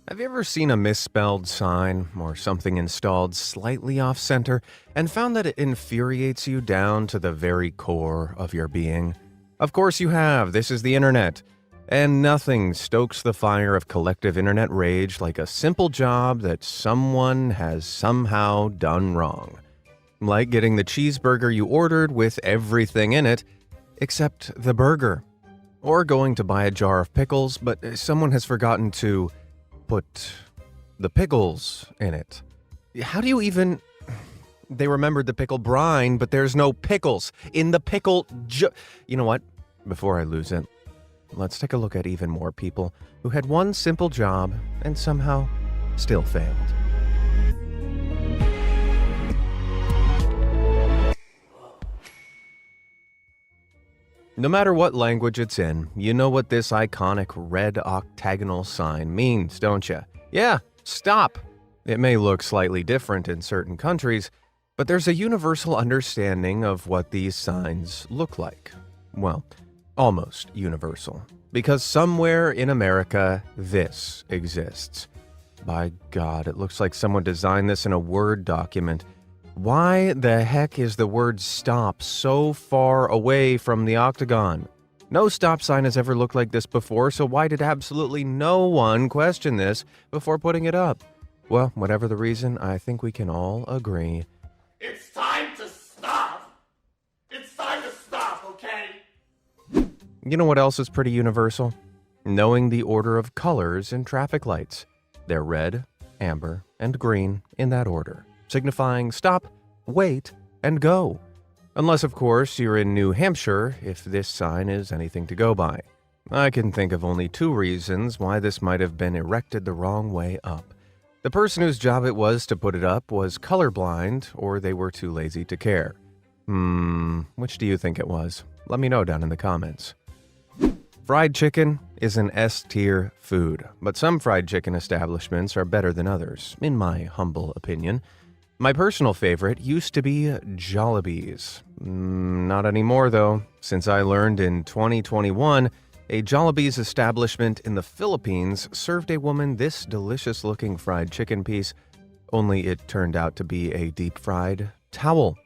Have you ever seen a misspelled sign or something installed slightly off center and found that it infuriates you down to the very core of your being? Of course you have. This is the internet. And nothing stokes the fire of collective internet rage like a simple job that someone has somehow done wrong. Like getting the cheeseburger you ordered with everything in it, except the burger. Or going to buy a jar of pickles, but someone has forgotten to put the pickles in it. How do you even... They remembered the pickle brine, but there's no pickles in the pickle You know what? Before I lose it, let's take a look at even more people who had one simple job and somehow still failed. No matter what language it's in, you know what this iconic red octagonal sign means, don't you? Yeah, stop! It may look slightly different in certain countries, but there's a universal understanding of what these signs look like. Well, almost universal. Because somewhere in America, this exists. By God, it looks like someone designed this in a Word document. Why the heck is the word stop so far away from the octagon? No stop sign has ever looked like this before, so why did absolutely no one question this before putting it up? Well, whatever the reason, I think we can all agree. It's time to stop! It's time to stop, okay? You know what else is pretty universal? Knowing the order of colors in traffic lights. They're red, amber, and green in that order, signifying stop, wait, and go. Unless, of course, you're in New Hampshire, if this sign is anything to go by. I can think of only two reasons why this might have been erected the wrong way up. The person whose job it was to put it up was colorblind, or they were too lazy to care. Which do you think it was? Let me know down in the comments. Fried chicken is an S-tier food, but some fried chicken establishments are better than others, in my humble opinion. My personal favorite used to be Jollibee's. Not anymore, though, since I learned in 2021 a Jollibee's establishment in the Philippines served a woman this delicious-looking fried chicken piece, only it turned out to be a deep-fried towel.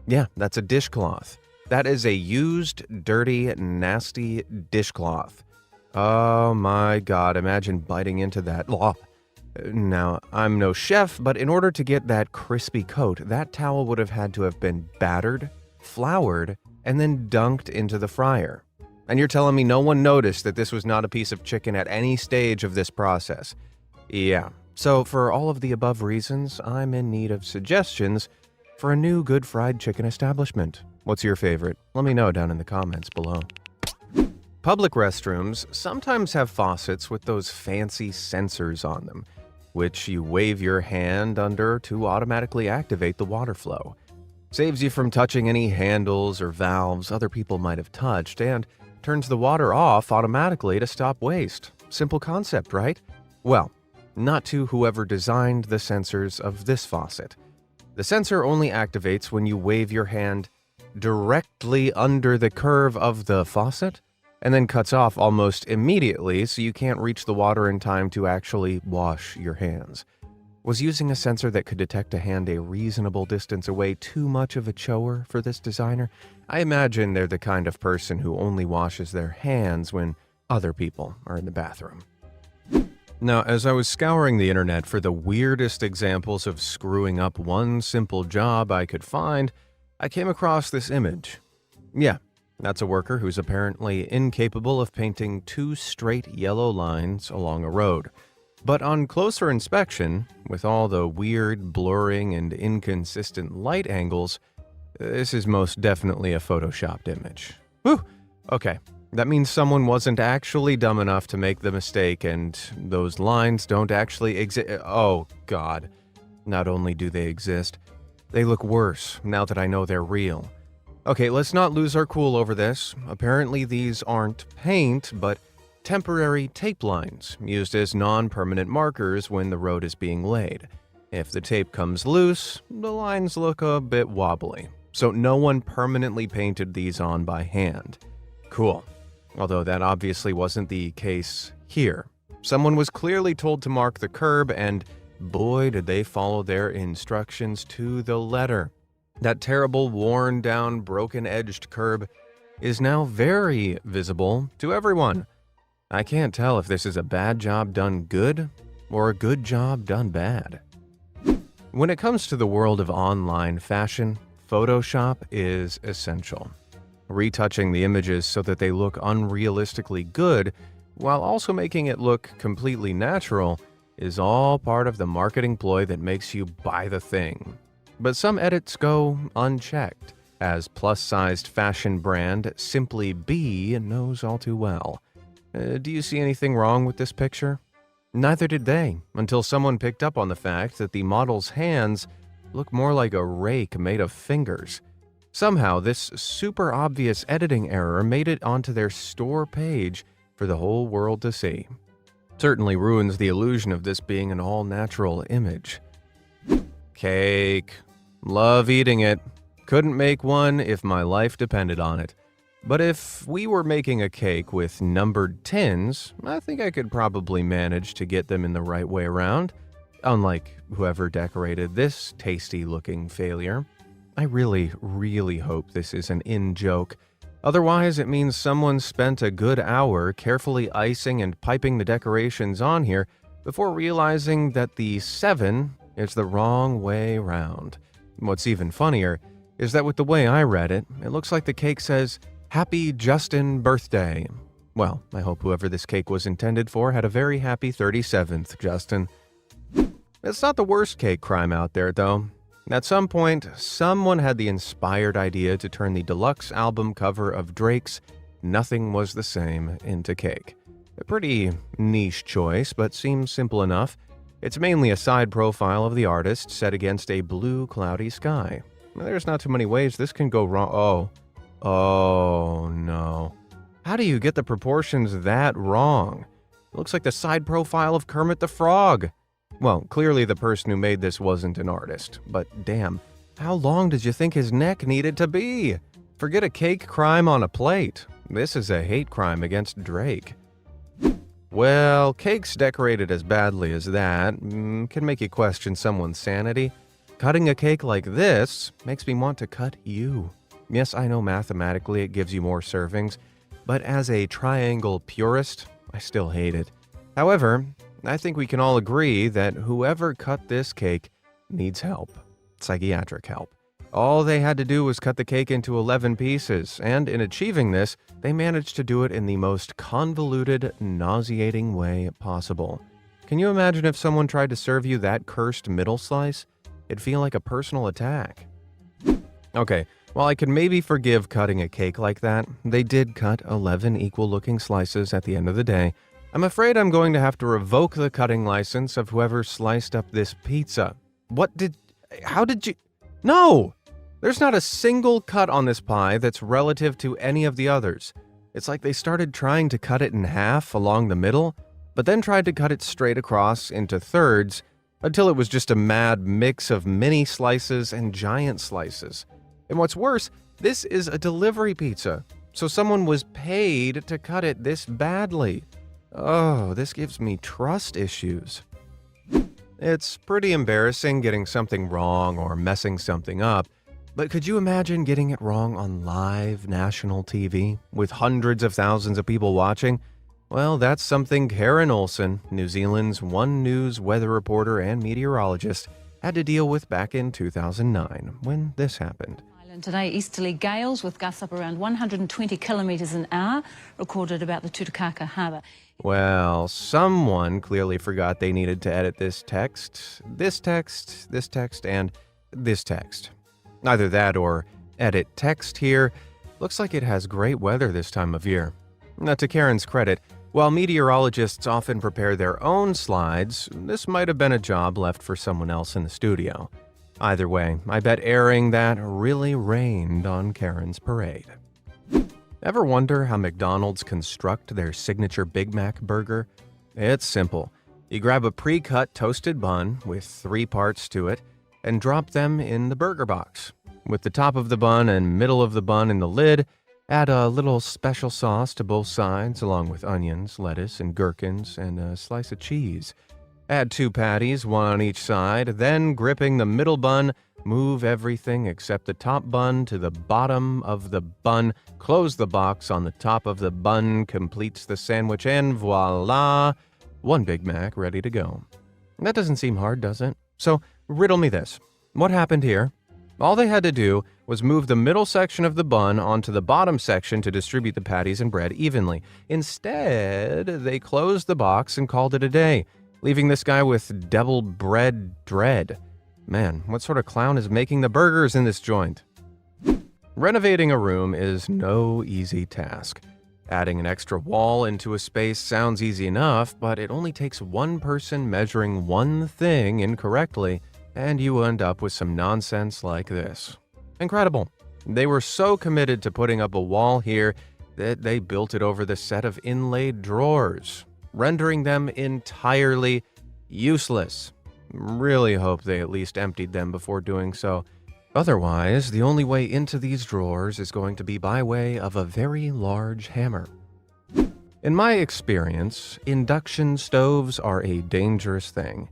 Yeah, that's a dishcloth. That is a used, dirty, nasty dishcloth. Oh my God, imagine biting into that. Now, I'm no chef, but in order to get that crispy coat, that towel would have had to have been battered, floured, and then dunked into the fryer. And you're telling me no one noticed that this was not a piece of chicken at any stage of this process? Yeah, so for all of the above reasons, I'm in need of suggestions for a new good fried chicken establishment. What's your favorite? Let me know down in the comments below. Public restrooms sometimes have faucets with those fancy sensors on them, which you wave your hand under to automatically activate the water flow. Saves you from touching any handles or valves other people might have touched, and turns the water off automatically to stop waste. Simple concept, right? Well, not to whoever designed the sensors of this faucet. The sensor only activates when you wave your hand directly under the curve of the faucet, and then cuts off almost immediately so you can't reach the water in time to actually wash your hands. Was using a sensor that could detect a hand a reasonable distance away too much of a chore for this designer? I imagine they're the kind of person who only washes their hands when other people are in the bathroom. Now, as I was scouring the internet for the weirdest examples of screwing up one simple job I could find, I came across this image. Yeah, that's a worker who's apparently incapable of painting two straight yellow lines along a road. But on closer inspection, with all the weird blurring and inconsistent light angles, this is most definitely a photoshopped image. Whew! Okay, that means someone wasn't actually dumb enough to make the mistake and those lines don't actually exist. Oh, God. Not only do they exist, they look worse now that I know they're real. Okay, let's not lose our cool over this. Apparently these aren't paint, but temporary tape lines used as non-permanent markers when the road is being laid. If the tape comes loose, the lines look a bit wobbly. So no one permanently painted these on by hand. Cool. Although that obviously wasn't the case here. Someone was clearly told to mark the curb, and boy, did they follow their instructions to the letter. That terrible, worn-down, broken-edged curb is now very visible to everyone. I can't tell if this is a bad job done good or a good job done bad. When it comes to the world of online fashion, Photoshop is essential. Retouching the images so that they look unrealistically good while also making it look completely natural is all part of the marketing ploy that makes you buy the thing. But some edits go unchecked, as plus-sized fashion brand Simply Be knows all too well. Do you see anything wrong with this picture? Neither did they, until someone picked up on the fact that the model's hands look more like a rake made of fingers. Somehow, this super obvious editing error made it onto their store page for the whole world to see. Certainly ruins the illusion of this being an all-natural image. Cake. Love eating it. Couldn't make one if my life depended on it. But if we were making a cake with numbered tins, I think I could probably manage to get them in the right way around, unlike whoever decorated this tasty-looking failure. I really, really hope this is an in-joke. Otherwise, it means someone spent a good hour carefully icing and piping the decorations on here before realizing that the 7 is the wrong way round. What's even funnier is that with the way I read it, it looks like the cake says, "Happy Justin birthday." Well, I hope whoever this cake was intended for had a very happy 37th, Justin. It's not the worst cake crime out there, though. At some point, someone had the inspired idea to turn the deluxe album cover of Drake's Nothing Was the Same into cake. A pretty niche choice, but seems simple enough. It's mainly a side profile of the artist set against a blue, cloudy sky. There's not too many ways this can go wrong. Oh no. How do you get the proportions that wrong? It looks like the side profile of Kermit the Frog. Well, clearly the person who made this wasn't an artist, but damn, how long did you think his neck needed to be? Forget a cake crime on a plate. This is a hate crime against Drake. Well, cakes decorated as badly as that can make you question someone's sanity. Cutting a cake like this makes me want to cut you. Yes, I know mathematically it gives you more servings, but as a triangle purist, I still hate it. However, I think we can all agree that whoever cut this cake needs help. Psychiatric help. All they had to do was cut the cake into 11 pieces, and in achieving this, they managed to do it in the most convoluted, nauseating way possible. Can you imagine if someone tried to serve you that cursed middle slice? It'd feel like a personal attack. Okay, while I could maybe forgive cutting a cake like that, they did cut 11 equal-looking slices at the end of the day. I'm afraid I'm going to have to revoke the cutting license of whoever sliced up this pizza. How did you... No! There's not a single cut on this pie that's relative to any of the others. It's like they started trying to cut it in half along the middle, but then tried to cut it straight across into thirds until it was just a mad mix of mini slices and giant slices. And what's worse, this is a delivery pizza, so someone was paid to cut it this badly. Oh, this gives me trust issues. It's pretty embarrassing getting something wrong or messing something up, but could you imagine getting it wrong on live national TV with hundreds of thousands of people watching? Well, that's something Karen Olsen, New Zealand's One News weather reporter and meteorologist, had to deal with back in 2009 when this happened. Today, easterly gales with gusts up around 120 kilometres an hour recorded about the Tutukaka harbour. Well, someone clearly forgot they needed to edit this text, and this text. Either that or edit text here. Looks like it has great weather this time of year. Now, to Karen's credit, while meteorologists often prepare their own slides, this might have been a job left for someone else in the studio. Either way, I bet airing that really rained on Karen's parade. Ever wonder how McDonald's construct their signature Big Mac burger? It's simple. You grab a pre-cut toasted bun with 3 parts to it and drop them in the burger box. With the top of the bun and middle of the bun in the lid, Add a little special sauce to both sides, along with onions, lettuce, and gherkins, and a slice of cheese. Add 2 patties, one on each side, then gripping the middle bun, move everything except the top bun to the bottom of the bun, close the box on the top of the bun, completes the sandwich, and voila! 1 Big Mac ready to go. That doesn't seem hard, does it? So, riddle me this. What happened here? All they had to do was move the middle section of the bun onto the bottom section to distribute the patties and bread evenly. Instead, they closed the box and called it a day, leaving this guy with devil bread dread. Man, what sort of clown is making the burgers in this joint? Renovating a room is no easy task. Adding an extra wall into a space sounds easy enough, but it only takes one person measuring one thing incorrectly, and you end up with some nonsense like this. Incredible. They were so committed to putting up a wall here that they built it over the set of inlaid drawers, rendering them entirely useless. Really hope they at least emptied them before doing so. Otherwise, the only way into these drawers is going to be by way of a very large hammer. In my experience, induction stoves are a dangerous thing.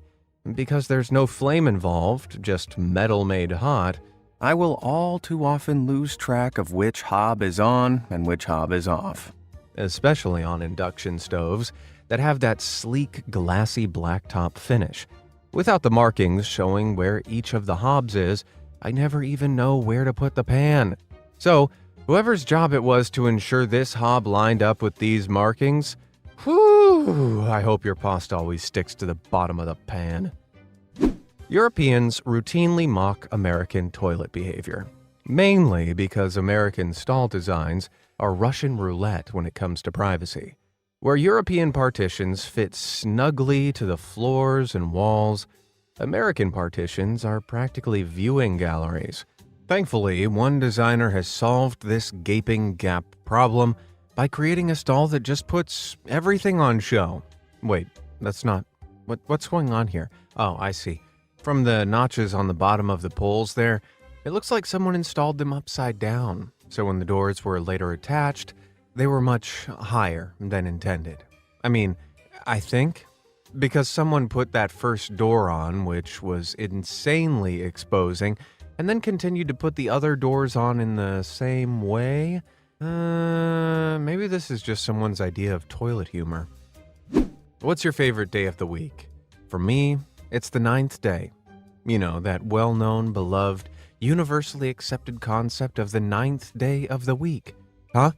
Because there's no flame involved, just metal made hot, I will all too often lose track of which hob is on and which hob is off. Especially on induction stoves that have that sleek, glassy blacktop finish. Without the markings showing where each of the hobs is, I never even know where to put the pan. So, whoever's job it was to ensure this hob lined up with these markings, whew, I hope your pasta always sticks to the bottom of the pan. Europeans routinely mock American toilet behavior, mainly because American stall designs are Russian roulette when it comes to privacy. Where European partitions fit snugly to the floors and walls, American partitions are practically viewing galleries. Thankfully, one designer has solved this gaping gap problem by creating a stall that just puts everything on show. Wait, that's not... What's going on here? Oh, I see. From the notches on the bottom of the poles there, it looks like someone installed them upside down, so when the doors were later attached, they were much higher than intended. I mean, I think, because someone put that first door on, which was insanely exposing, and then continued to put the other doors on in the same way. Maybe this is just someone's idea of toilet humor. What's your favorite day of the week? For me, it's the 9th day. You know, that well-known, beloved, universally accepted concept of the 9th day of the week. Huh?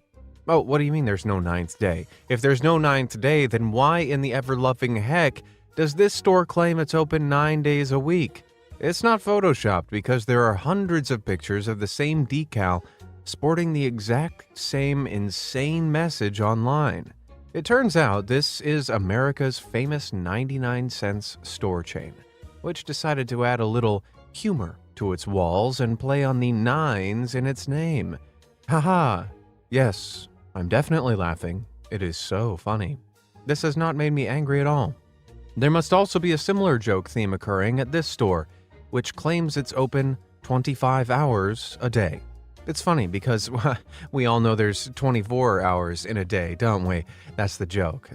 Oh, what do you mean there's no 9th day? If there's no 9th day, then why in the ever-loving heck does this store claim it's open 9 days a week? It's not photoshopped because there are hundreds of pictures of the same decal sporting the exact same insane message online. It turns out this is America's famous 99-cent store chain, which decided to add a little humor to its walls and play on the 9s in its name. Haha. Yes, I'm definitely laughing. It is so funny. This has not made me angry at all. There must also be a similar joke theme occurring at this store, which claims it's open 25 hours a day. It's funny because we all know there's 24 hours in a day, don't we? That's the joke.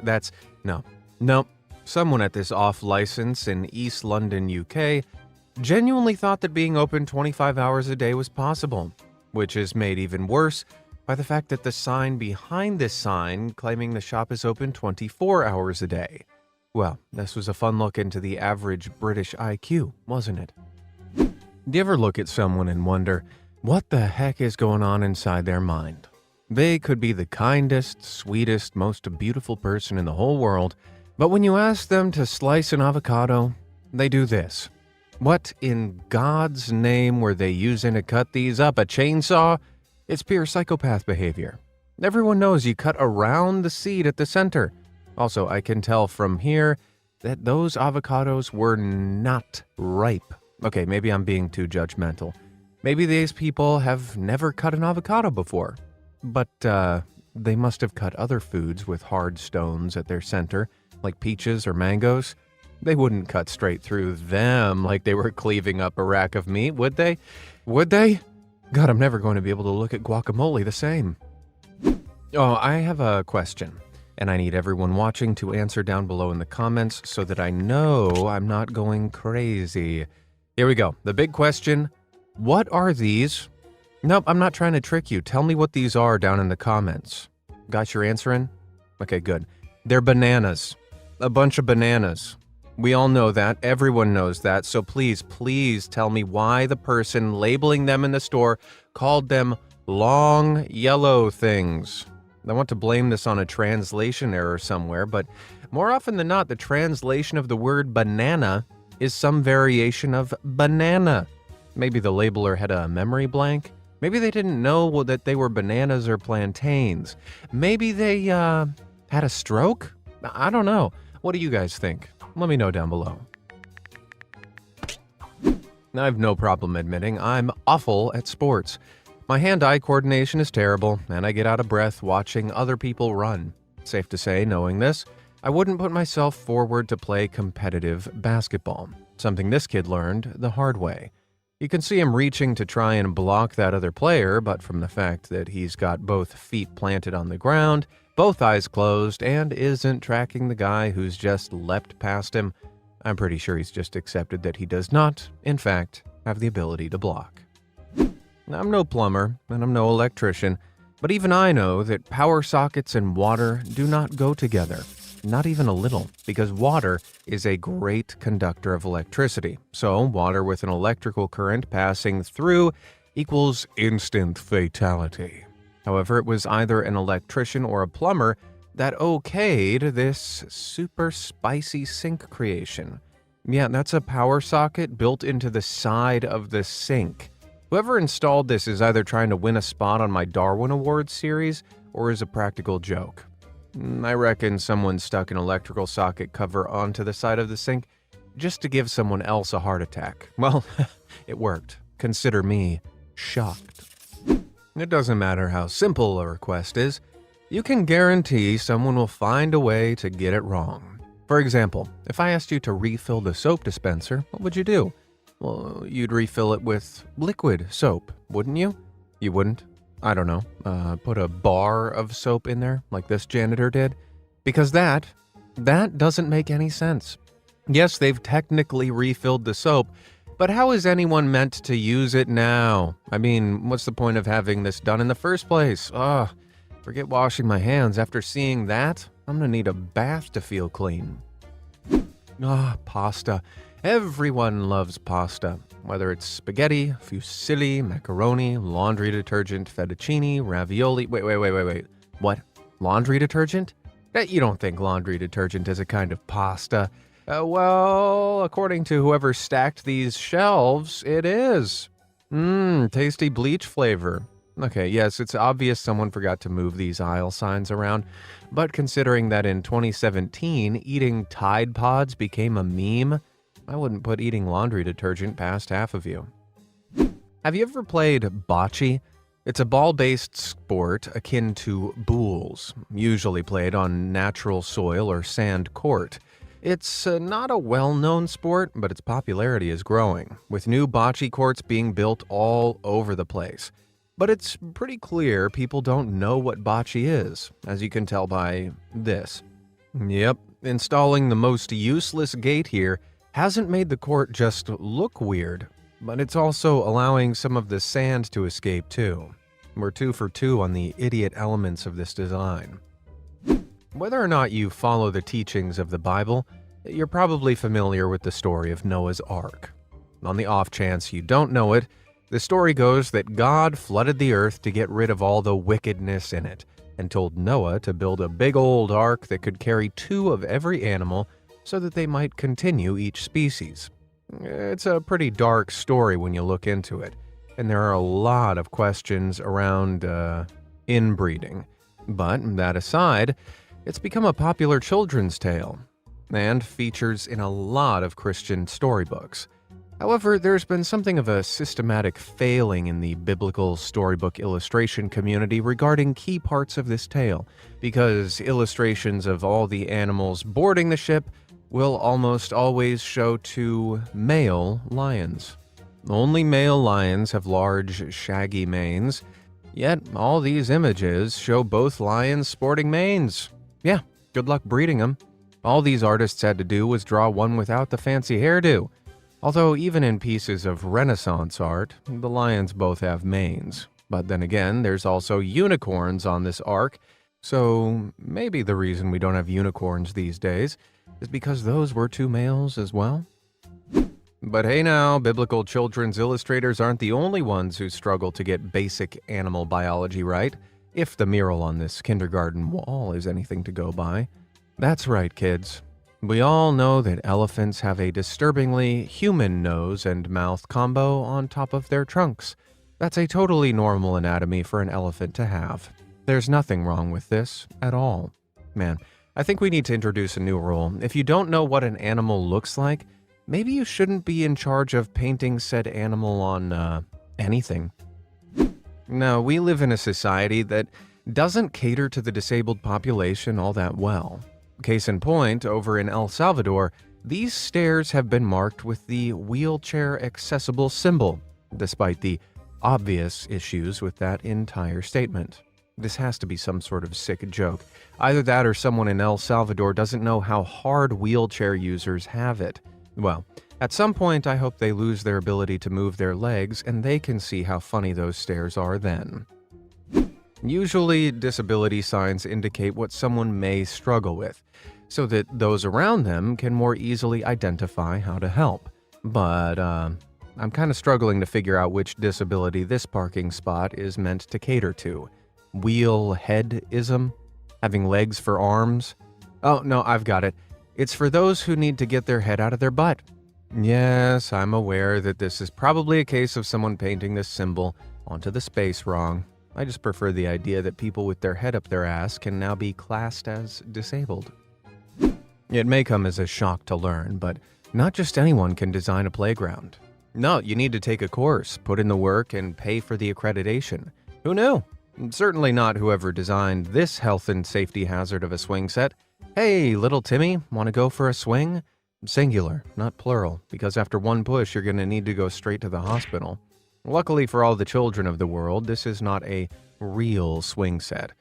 No. Someone at this off license in East London, UK, genuinely thought that being open 25 hours a day was possible, which is made even worse by the fact that the sign behind this sign claiming the shop is open 24 hours a day. Well, this was a fun look into the average British IQ, wasn't it? Do you ever look at someone and wonder, what the heck is going on inside their mind? They could be the kindest, sweetest, most beautiful person in the whole world, but when you ask them to slice an avocado, they do this. What in God's name were they using to cut these up? A chainsaw? It's pure psychopath behavior. Everyone knows you cut around the seed at the center. Also, I can tell from here that those avocados were not ripe. Okay, maybe I'm being too judgmental. Maybe these people have never cut an avocado before. But they must have cut other foods with hard stones at their center, like peaches or mangoes. They wouldn't cut straight through them like they were cleaving up a rack of meat, would they? Would they? God, I'm never going to be able to look at guacamole the same. Oh, I have a question, and I need everyone watching to answer down below in the comments so that I know I'm not going crazy. Here we go. The big question, what are these? Nope, I'm not trying to trick you. Tell me what these are down in the comments. Got your answer in? Okay, good. They're bananas. A bunch of bananas. We all know that. Everyone knows that. So please, please tell me why the person labeling them in the store called them long yellow things. I want to blame this on a translation error somewhere, but more often than not, the translation of the word banana is some variation of banana. Maybe the labeler had a memory blank. Maybe they didn't know that they were bananas or plantains. Maybe they had a stroke? I don't know. What do you guys think? Let me know down below. I have no problem admitting I'm awful at sports. My hand-eye coordination is terrible, and I get out of breath watching other people run. Safe to say, knowing this, I wouldn't put myself forward to play competitive basketball, something this kid learned the hard way. You can see him reaching to try and block that other player, but from the fact that he's got both feet planted on the ground, both eyes closed, and isn't tracking the guy who's just leapt past him, I'm pretty sure he's just accepted that he does not, in fact, have the ability to block. I'm no plumber, and I'm no electrician, but even I know that power sockets and water do not go together. Not even a little, because water is a great conductor of electricity. So, water with an electrical current passing through equals instant fatality. However, it was either an electrician or a plumber that okayed this super spicy sink creation. Yeah, that's a power socket built into the side of the sink. Whoever installed this is either trying to win a spot on my Darwin Awards series or is a practical joke. I reckon someone stuck an electrical socket cover onto the side of the sink just to give someone else a heart attack. Well, it worked. Consider me shocked. It doesn't matter how simple a request is, you can guarantee someone will find a way to get it wrong. For example, if I asked you to refill the soap dispenser, what would you do? Well, you'd refill it with liquid soap, wouldn't you? You wouldn't? I don't know, put a bar of soap in there like this janitor did? Because that doesn't make any sense. Yes, they've technically refilled the soap, but how is anyone meant to use it now? I mean, what's the point of having this done in the first place? Forget washing my hands. After seeing that, I'm gonna need a bath to feel clean. Pasta. Everyone loves pasta, whether it's spaghetti, fusilli, macaroni, laundry detergent, fettuccine, ravioli. Wait. What? Laundry detergent? You don't think laundry detergent is a kind of pasta? Well, according to whoever stacked these shelves, it is. Tasty bleach flavor. Okay, yes, it's obvious someone forgot to move these aisle signs around, but considering that in 2017, eating Tide Pods became a meme, I wouldn't put eating laundry detergent past half of you. Have you ever played bocce? It's a ball-based sport akin to boules, usually played on natural soil or sand court. It's not a well-known sport, but its popularity is growing, with new bocce courts being built all over the place. But it's pretty clear people don't know what bocce is, as you can tell by this. Yep, installing the most useless gate here hasn't made the court just look weird, but it's also allowing some of the sand to escape too. We're 2 for 2 on the idiot elements of this design. Whether or not you follow the teachings of the Bible, you're probably familiar with the story of Noah's Ark. On the off chance you don't know it, the story goes that God flooded the earth to get rid of all the wickedness in it, and told Noah to build a big old ark that could carry 2 of every animal so that they might continue each species. It's a pretty dark story when you look into it, and there are a lot of questions around inbreeding. But that aside, it's become a popular children's tale, and features in a lot of Christian storybooks. However, there's been something of a systematic failing in the biblical storybook illustration community regarding key parts of this tale, because illustrations of all the animals boarding the ship will almost always show 2 male lions. Only male lions have large, shaggy manes. Yet, all these images show both lions sporting manes. Yeah, good luck breeding them. All these artists had to do was draw one without the fancy hairdo. Although even in pieces of Renaissance art, the lions both have manes. But then again, there's also unicorns on this ark, so maybe the reason we don't have unicorns these days is because those were two males as well. But hey now, biblical children's illustrators aren't the only ones who struggle to get basic animal biology right, if the mural on this kindergarten wall is anything to go by. That's right, kids. We all know that elephants have a disturbingly human nose and mouth combo on top of their trunks. That's a totally normal anatomy for an elephant to have. There's nothing wrong with this at all. Man, I think we need to introduce a new rule. If you don't know what an animal looks like, maybe you shouldn't be in charge of painting said animal on, anything. No, we live in a society that doesn't cater to the disabled population all that well. Case in point, over in El Salvador, these stairs have been marked with the wheelchair accessible symbol, despite the obvious issues with that entire statement. This has to be some sort of sick joke. Either that or someone in El Salvador doesn't know how hard wheelchair users have it. Well, at some point I hope they lose their ability to move their legs and they can see how funny those stairs are then. Usually, disability signs indicate what someone may struggle with, so that those around them can more easily identify how to help. But, I'm kind of struggling to figure out which disability this parking spot is meant to cater to. Wheelheadism? Having legs for arms? Oh, no, I've got it. It's for those who need to get their head out of their butt. Yes, I'm aware that this is probably a case of someone painting this symbol onto the space wrong. I just prefer the idea that people with their head up their ass can now be classed as disabled. It may come as a shock to learn, but not just anyone can design a playground. No, you need to take a course, put in the work, and pay for the accreditation. Who knew? Certainly not whoever designed this health and safety hazard of a swing set. Hey, little Timmy, want to go for a swing? Singular, not plural, because after one push you're going to need to go straight to the hospital. Luckily for all the children of the world, this is not a real swing set.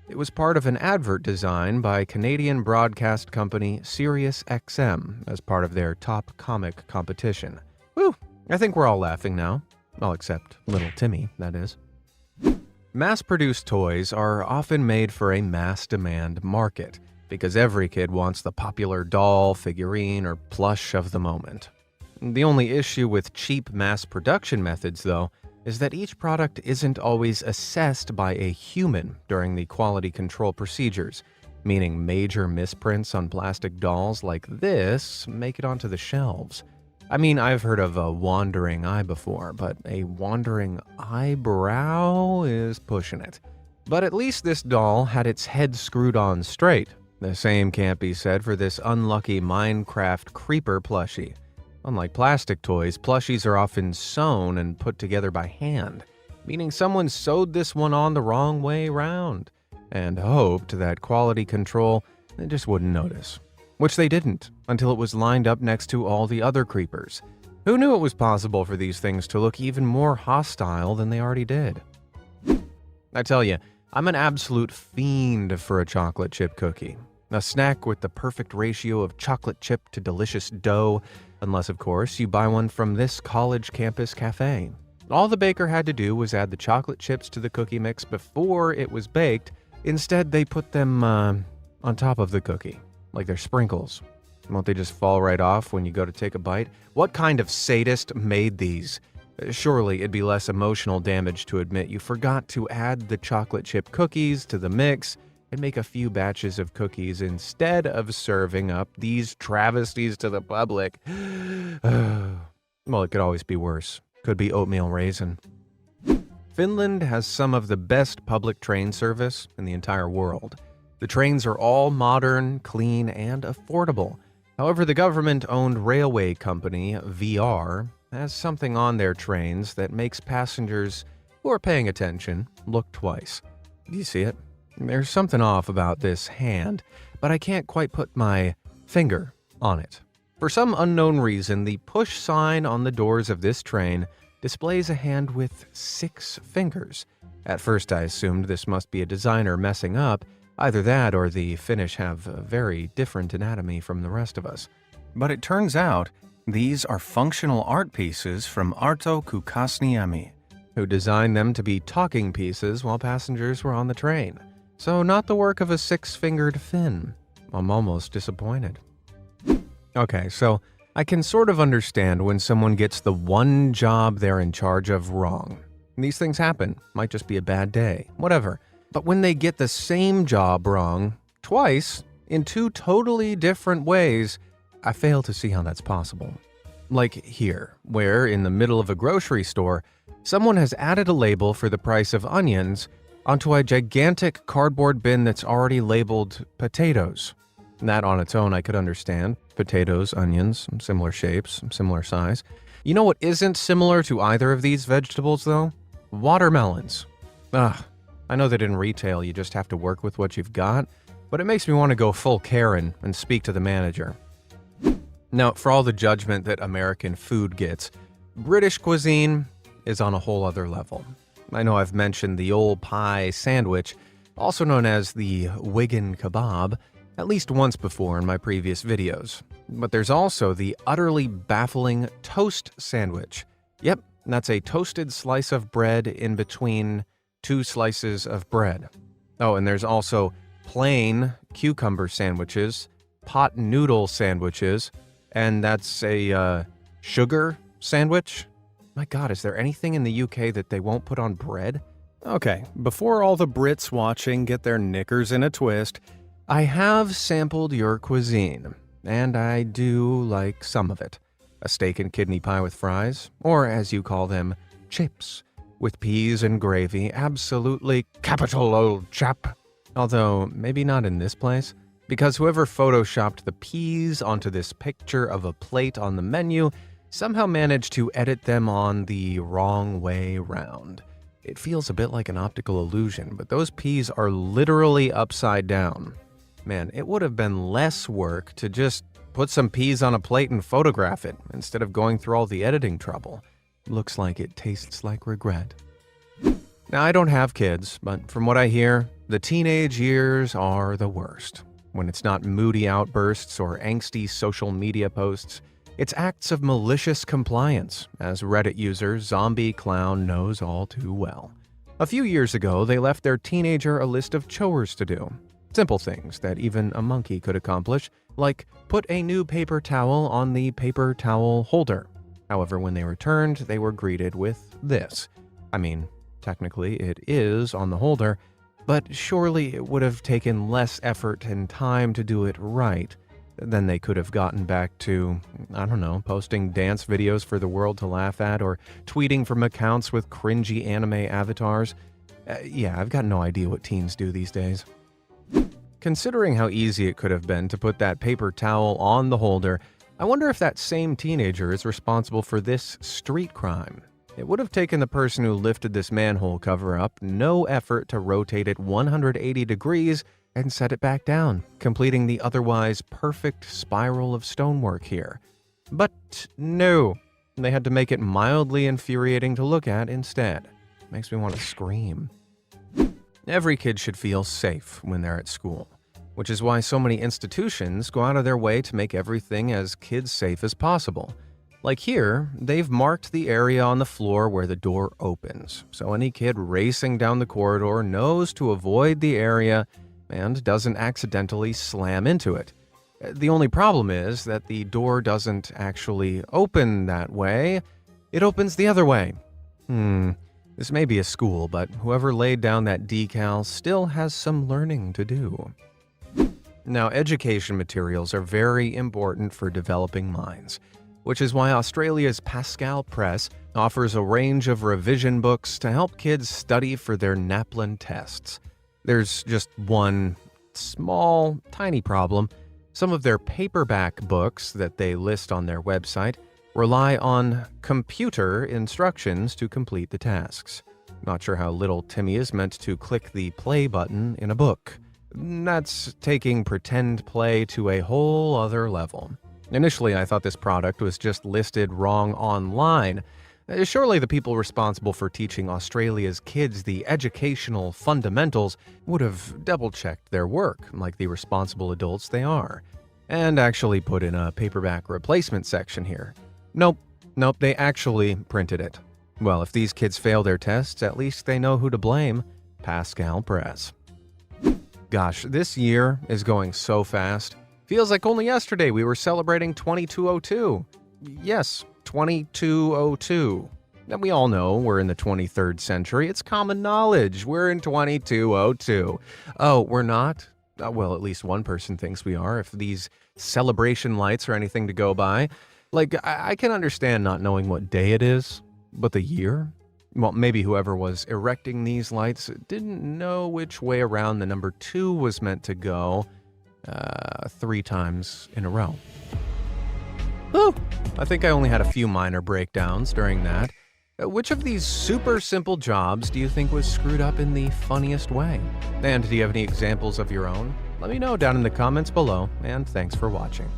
It was part of an advert design by Canadian broadcast company SiriusXM as part of their top comic competition. Whew, I think we're all laughing now. Well, except little Timmy, that is. Mass-produced toys are often made for a mass demand market, because every kid wants the popular doll, figurine, or plush of the moment. The only issue with cheap mass production methods, though, is that each product isn't always assessed by a human during the quality control procedures, meaning major misprints on plastic dolls like this make it onto the shelves. I mean, I've heard of a wandering eye before, but a wandering eyebrow is pushing it. But at least this doll had its head screwed on straight. The same can't be said for this unlucky Minecraft creeper plushie. Unlike plastic toys, plushies are often sewn and put together by hand, meaning someone sewed this one on the wrong way round and hoped that quality control just wouldn't notice. Which they didn't, until it was lined up next to all the other creepers. Who knew it was possible for these things to look even more hostile than they already did? I tell you, I'm an absolute fiend for a chocolate chip cookie. A snack with the perfect ratio of chocolate chip to delicious dough, unless, of course, you buy one from this college campus cafe. All the baker had to do was add the chocolate chips to the cookie mix before it was baked. Instead, they put them on top of the cookie, like they're sprinkles. Won't they just fall right off when you go to take a bite? What kind of sadist made these? Surely it'd be less emotional damage to admit you forgot to add the chocolate chip cookies to the mix and make a few batches of cookies instead of serving up these travesties to the public. Well, it could always be worse. Could be oatmeal raisin. Finland has some of the best public train service in the entire world. The trains are all modern, clean, and affordable. However, the government-owned railway company, VR, has something on their trains that makes passengers who are paying attention look twice. Do you see it? There's something off about this hand, but I can't quite put my finger on it. For some unknown reason, the push sign on the doors of this train displays a hand with 6 fingers. At first I assumed this must be a designer messing up, either that or the Finnish have a very different anatomy from the rest of us. But it turns out these are functional art pieces from Arto Kukasniemi, who designed them to be talking pieces while passengers were on the train. So not the work of a six-fingered Finn. I'm almost disappointed. Okay, so I can sort of understand when someone gets the one job they're in charge of wrong. These things happen. Might just be a bad day. Whatever. But when they get the same job wrong twice in two totally different ways, I fail to see how that's possible. Like here, where in the middle of a grocery store, someone has added a label for the price of onions onto a gigantic cardboard bin that's already labeled potatoes. That on its own I could understand. Potatoes, onions, similar shapes, similar size. You know what isn't similar to either of these vegetables though? Watermelons. I know that in retail you just have to work with what you've got, but it makes me want to go full Karen and speak to the manager. Now, for all the judgment that American food gets, British cuisine is on a whole other level. I know I've mentioned the old pie sandwich, also known as the Wigan kebab, at least once before in my previous videos. But there's also the utterly baffling toast sandwich. Yep, that's a toasted slice of bread in between two slices of bread. Oh, and there's also plain cucumber sandwiches, pot noodle sandwiches, and that's a sugar sandwich. My God, is there anything in the UK that they won't put on bread? Okay, before all the Brits watching get their knickers in a twist, I have sampled your cuisine, and I do like some of it. A steak and kidney pie with fries, or as you call them, chips, with peas and gravy, absolutely capital, old chap. Although, maybe not in this place, because whoever photoshopped the peas onto this picture of a plate on the menu somehow managed to edit them on the wrong way round. It feels a bit like an optical illusion, but those peas are literally upside down. Man, it would have been less work to just put some peas on a plate and photograph it, instead of going through all the editing trouble. Looks like it tastes like regret. Now, I don't have kids, but from what I hear, the teenage years are the worst. When it's not moody outbursts or angsty social media posts, it's acts of malicious compliance, as Reddit user Zombie Clown knows all too well. A few years ago, they left their teenager a list of chores to do. Simple things that even a monkey could accomplish, like put a new paper towel on the paper towel holder. However, when they returned, they were greeted with this. I mean, technically it is on the holder, but surely it would have taken less effort and time to do it right than they could have gotten back to, I don't know, posting dance videos for the world to laugh at or tweeting from accounts with cringy anime avatars. Yeah, I've got no idea what teens do these days. Considering how easy it could have been to put that paper towel on the holder, I wonder if that same teenager is responsible for this street crime. It would have taken the person who lifted this manhole cover up no effort to rotate it 180 degrees and set it back down, completing the otherwise perfect spiral of stonework here. But no, they had to make it mildly infuriating to look at instead. Makes me want to scream. Every kid should feel safe when they're at school, which is why so many institutions go out of their way to make everything as kid-safe as possible. Like here, they've marked the area on the floor where the door opens, so any kid racing down the corridor knows to avoid the area and doesn't accidentally slam into it. The only problem is that the door doesn't actually open that way, it opens the other way. This may be a school, but whoever laid down that decal still has some learning to do. Now, education materials are very important for developing minds, which is why Australia's Pascal Press offers a range of revision books to help kids study for their NAPLAN tests. There's just one small, tiny problem. Some of their paperback books that they list on their website rely on computer instructions to complete the tasks. Not sure how little Timmy is meant to click the play button in a book. That's taking pretend play to a whole other level. Initially, I thought this product was just listed wrong online, Surely the people responsible for teaching Australia's kids the educational fundamentals would have double-checked their work like the responsible adults they are, and actually put in a paperback replacement section here. Nope, they actually printed it. Well, if these kids fail their tests, at least they know who to blame: Pascal Press. Gosh, this year is going so fast. Feels like only yesterday we were celebrating 2202. Yes, 2202. And we all know we're in the 23rd century. It's common knowledge. We're in 2202. Oh, we're not? Well, at least one person thinks we are, if these celebration lights are anything to go by. Like, I can understand not knowing what day it is, but the year? Well, maybe whoever was erecting these lights didn't know which way around the number 2 was meant to go 3 times in a row. Whew! I think I only had a few minor breakdowns during that. Which of these super simple jobs do you think was screwed up in the funniest way? And do you have any examples of your own? Let me know down in the comments below, and thanks for watching.